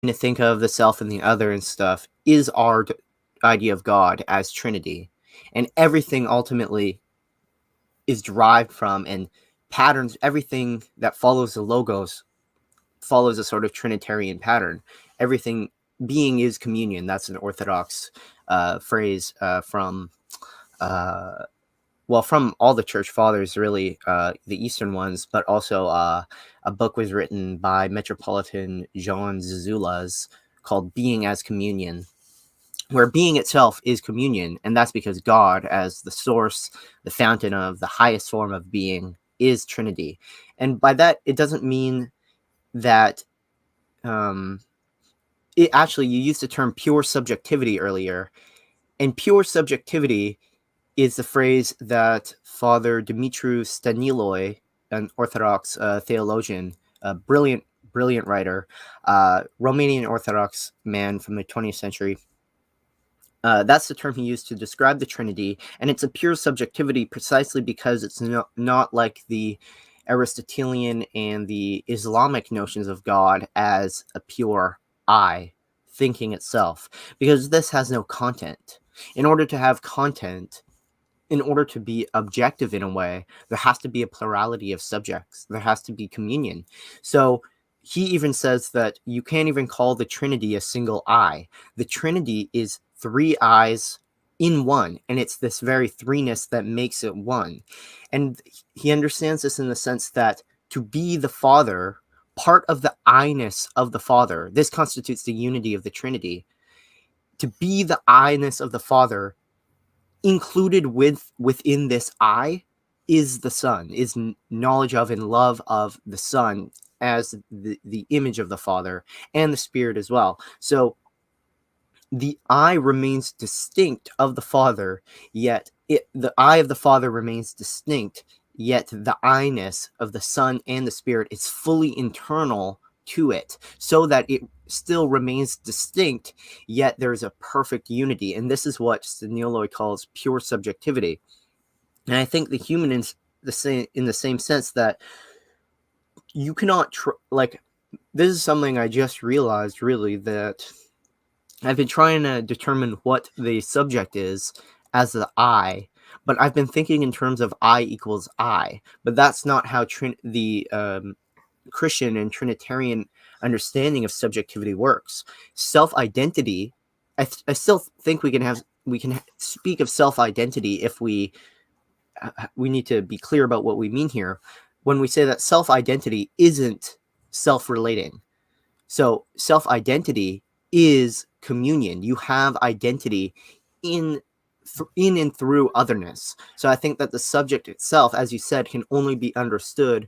to think of the self and the other and stuff is our idea of God as Trinity, and everything ultimately is derived from and patterns. Everything that follows the logos follows a sort of Trinitarian pattern. Everything being is communion. That's an Orthodox phrase from from all the church fathers, really, the Eastern ones, but also a book was written by Metropolitan Jean Zazoulas called Being as Communion, where being itself is communion, and that's because God, as the source, the fountain of the highest form of being, is Trinity. And by that, it doesn't mean that it actually, you used the term pure subjectivity earlier, and pure subjectivity is the phrase that Father Dumitru Staniloae, an Orthodox theologian, a brilliant writer, Romanian Orthodox man from the 20th century. That's the term he used to describe the Trinity, and it's a pure subjectivity precisely because it's not like the Aristotelian and the Islamic notions of God as a pure I thinking itself, because this has no content. In order to have content, in order to be objective in a way, there has to be a plurality of subjects. There has to be communion. So he even says that you can't even call the Trinity a single I. The Trinity is three I's in one, and it's this very threeness that makes it one. And he understands this in the sense that to be the Father, part of the I-ness of the Father, this constitutes the unity of the Trinity. To be the I-ness of the Father, included within this I, is the Son, is knowledge of and love of the Son as the image of the Father, and the Spirit as well. So the I remains distinct of the Father, yet the I of the Father remains distinct, yet the I-ness of the Son and the Spirit is fully internal to it, so that it still remains distinct, yet there's a perfect unity. And this is what Staniloae calls pure subjectivity. And I think the human is the same, in the same sense that you cannot this is something I just realized, really, that I've been trying to determine what the subject is as the I, but I've been thinking in terms of I equals I, but that's not how the Christian and Trinitarian understanding of subjectivity works. Self-identity, I still think we can speak of self-identity if we need to be clear about what we mean here when we say that self-identity isn't self-relating. So self-identity is communion. You have identity in and through otherness. So I think that the subject itself, as you said, can only be understood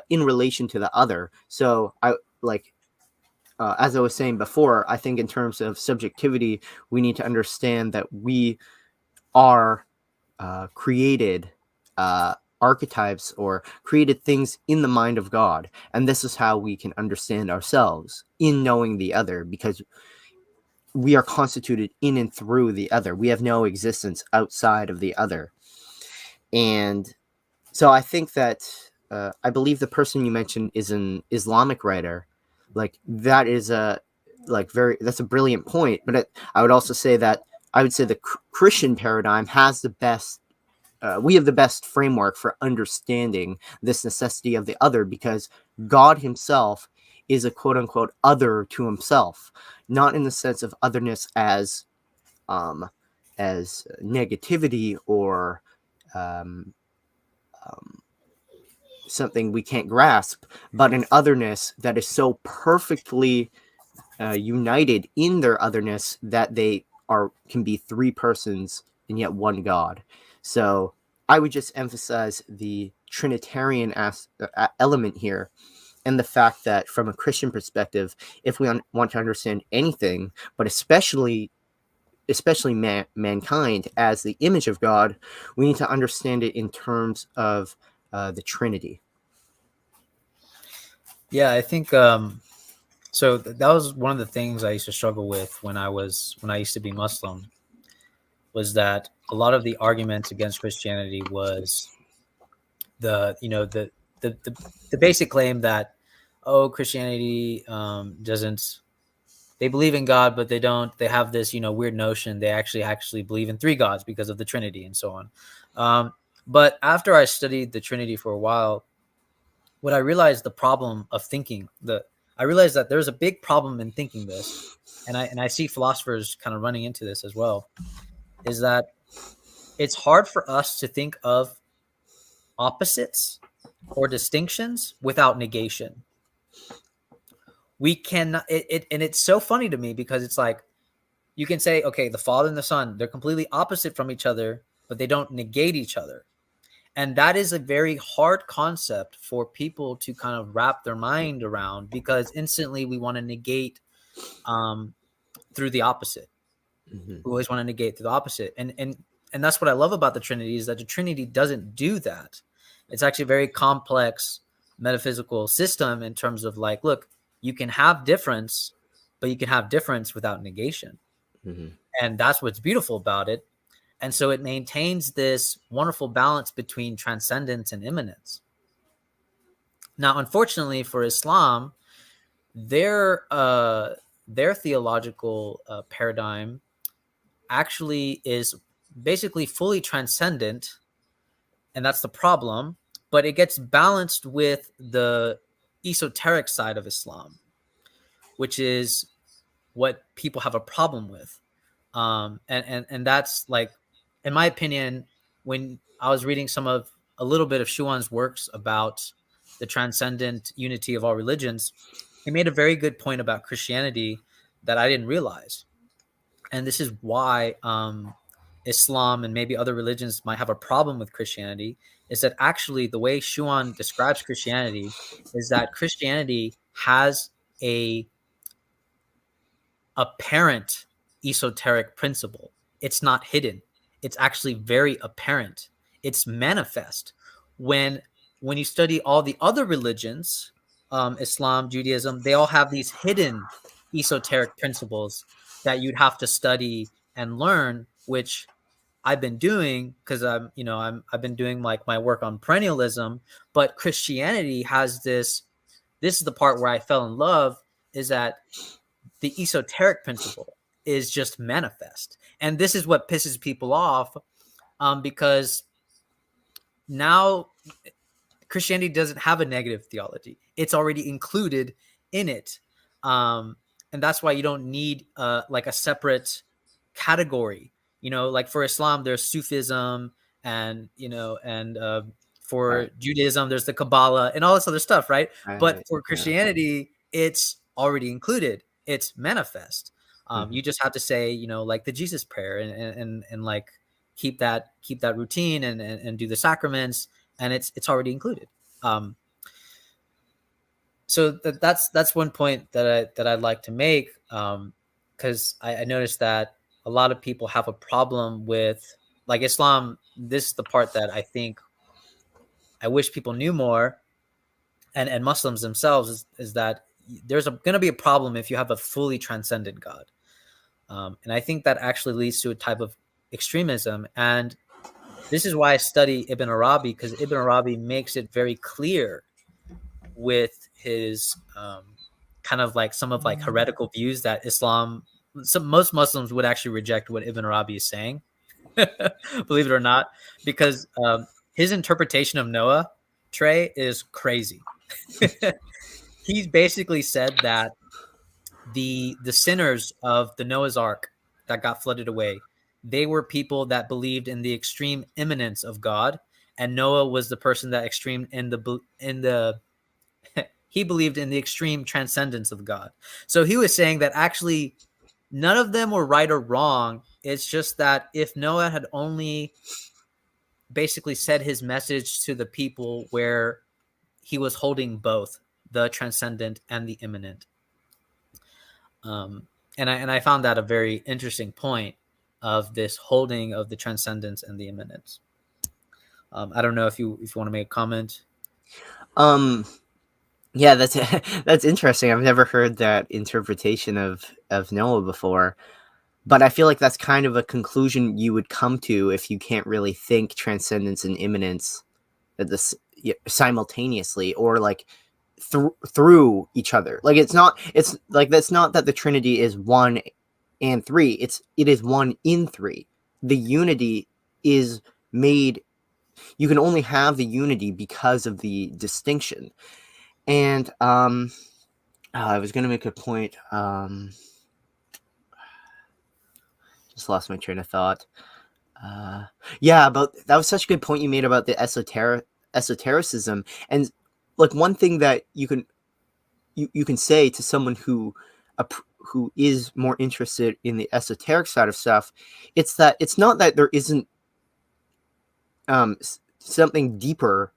in relation to the other. So as I was saying before, I think in terms of subjectivity, we need to understand that we are created archetypes or created things in the mind of God. And this is how we can understand ourselves in knowing the other, because we are constituted in and through the other. We have no existence outside of the other. And so I think that I believe the person you mentioned is an Islamic writer. That is that's a brilliant point. But I would also say that I would say the Christian paradigm has the best. We have the best framework for understanding this necessity of the other, because God himself is a quote unquote other to himself, not in the sense of otherness as negativity or something we can't grasp, but an otherness that is so perfectly united in their otherness that they can be three persons and yet one God. So I would just emphasize the Trinitarian element here, and the fact that from a Christian perspective, if we want to understand anything, but especially mankind as the image of God, we need to understand it in terms of the Trinity. Yeah, I think so. That was one of the things I used to struggle with when I used to be Muslim, was that a lot of the arguments against Christianity was the basic claim that, oh, Christianity doesn't they believe in God, but they have this, weird notion. They actually believe in 3 gods because of the Trinity and so on. But after I studied the Trinity for a while, what I realized the problem of thinking, I realized that there's a big problem in thinking this. And I see philosophers kind of running into this as well, is that it's hard for us to think of opposites or distinctions without negation. We cannot, and it's so funny to me because it's like, you can say, okay, the Father and the Son, they're completely opposite from each other, but they don't negate each other. And that is a very hard concept for people to kind of wrap their mind around, because instantly we want to negate through the opposite. Mm-hmm. We always want to negate through the opposite. And that's what I love about the Trinity, is that the Trinity doesn't do that. It's actually a very complex metaphysical system in terms of like, look, you can have difference, but you can have difference without negation. Mm-hmm. And that's what's beautiful about it. And so it maintains this wonderful balance between transcendence and immanence. Now, unfortunately for Islam, their theological paradigm actually is basically fully transcendent, and that's the problem. But it gets balanced with the esoteric side of Islam, which is what people have a problem with. And that's like, in my opinion, when I was reading a little bit of Schuon's works about the transcendent unity of all religions, he made a very good point about Christianity that I didn't realize. And this is why Islam and maybe other religions might have a problem with Christianity, is that actually the way Schuon describes Christianity is that Christianity has a apparent esoteric principle. It's not hidden. It's actually very apparent. It's manifest. When you study all the other religions, Islam, Judaism, they all have these hidden esoteric principles that you'd have to study and learn, which I've been doing because I've been doing like my work on perennialism. But Christianity has this. This is the part where I fell in love, is that the esoteric principle is just manifest. And this is what pisses people off, because now Christianity doesn't have a negative theology. It's already included in it. And that's why you don't need like a separate category. Like for Islam, there's Sufism, and, for Judaism, there's the Kabbalah and all this other stuff, right? But for Christianity, it's already included. It's manifest. You just have to say, like the Jesus prayer, and like keep that routine, and do the sacraments, and it's already included. So that's one point that I'd like to make, because I noticed that a lot of people have a problem with, like, Islam. This is the part that I think I wish people knew more, and Muslims themselves, is that there's going to be a problem if you have a fully transcendent God. And I think that actually leads to a type of extremism. And this is why I study Ibn Arabi, because Ibn Arabi makes it very clear with his kind of like some of like heretical views that most Muslims would actually reject what Ibn Arabi is saying, believe it or not, because his interpretation of Noah, Trey, is crazy. He's basically said that the sinners of the Noah's Ark that got flooded away, they were people that believed in the extreme immanence of God, and Noah was the person that he believed in the extreme transcendence of God. So he was saying that actually none of them were right or wrong. It's just that if Noah had only basically said his message to the people where he was holding both the transcendent and the immanent. And I found that a very interesting point of this holding of the transcendence and the immanence. I don't know if you want to make a comment. Yeah, that's interesting. I've never heard that interpretation of Noah before, but I feel like that's kind of a conclusion you would come to if you can't really think transcendence and immanence at this simultaneously, or like through each other. Like it's like that's not that the Trinity is 1 and 3. It is 1 in 3. The unity is made. You can only have the unity because of the distinction. And I was going to make a point. Just lost my train of thought. Yeah, about that was such a good point you made about the esotericism. And like one thing that you can say to someone who is more interested in the esoteric side of stuff, it's not that there isn't something deeper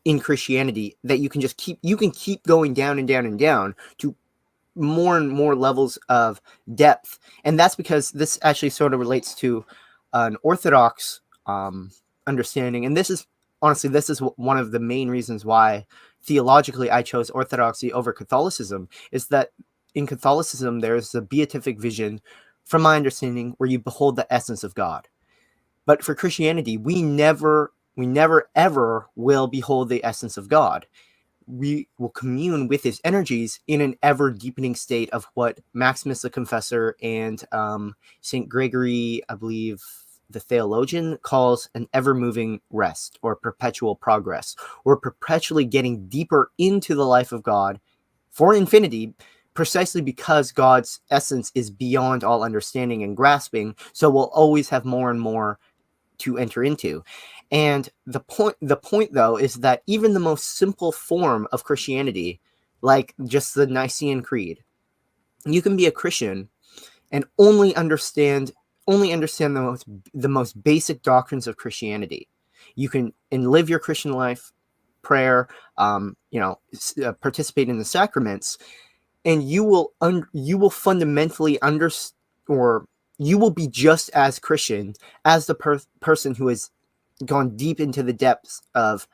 in Christianity that you can keep going down and down and down to more and more levels of depth. And that's because this actually sort of relates to an Orthodox understanding. And this is one of the main reasons why theologically I chose Orthodoxy over Catholicism, is that in Catholicism there's a beatific vision, from my understanding, where you behold the essence of God. But for Christianity, we never ever will behold the essence of God. We will commune with his energies in an ever-deepening state of what Maximus the Confessor and St. Gregory, I believe, the theologian, calls an ever-moving rest or perpetual progress. We're perpetually getting deeper into the life of God for infinity, precisely because God's essence is beyond all understanding and grasping, so we'll always have more and more to enter into. And the point though is that even the most simple form of Christianity, like just the Nicene Creed, you can be a Christian and only understand the most basic doctrines of Christianity. You can live your Christian life, prayer, participate in the sacraments, and you will fundamentally you will be just as Christian as the person who has gone deep into the depths of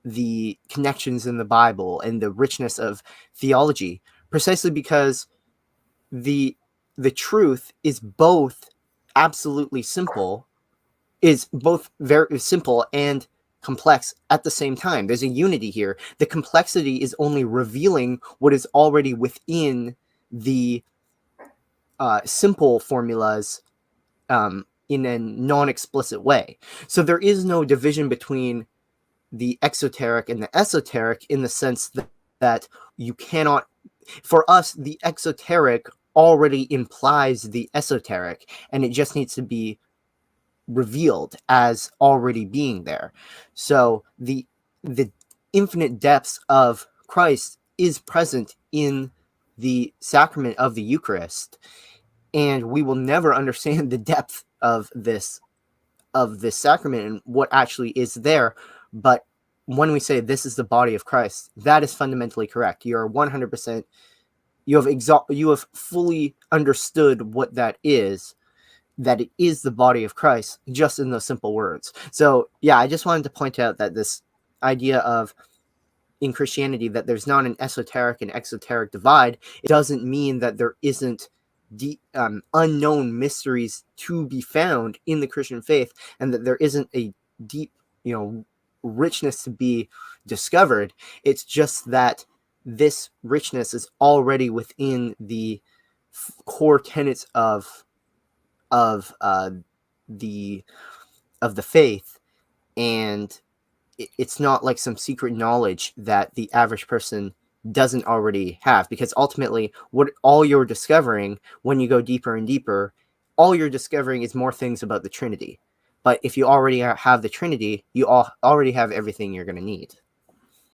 the connections in the Bible and the richness of theology, precisely because the truth is both absolutely simple, is both very simple and complex at the same time. There's a unity here. The complexity is only revealing what is already within the simple formulas in a non-explicit way. So there is no division between the exoteric and the esoteric, in the sense that you cannot, for us, the exoteric already implies the esoteric, and it just needs to be revealed as already being there. So the infinite depths of Christ is present in the sacrament of the Eucharist, and we will never understand the depth of this sacrament and what actually is there. But when we say this is the body of Christ, that is fundamentally correct. You're 100%. You have fully understood what that is. That it is the body of Christ, just in those simple words. So yeah, I just wanted to point out that this idea of, in Christianity, that there's not an esoteric and exoteric divide, it doesn't mean that there isn't unknown mysteries to be found in the Christian faith, and that there isn't a deep, richness to be discovered. It's just that this richness is already within the core tenets of the faith, and it's not like some secret knowledge that the average person doesn't already have, because ultimately what all you're discovering when you go deeper and deeper, all you're discovering is more things about the Trinity. But if you already have the Trinity, you already have everything you're going to need.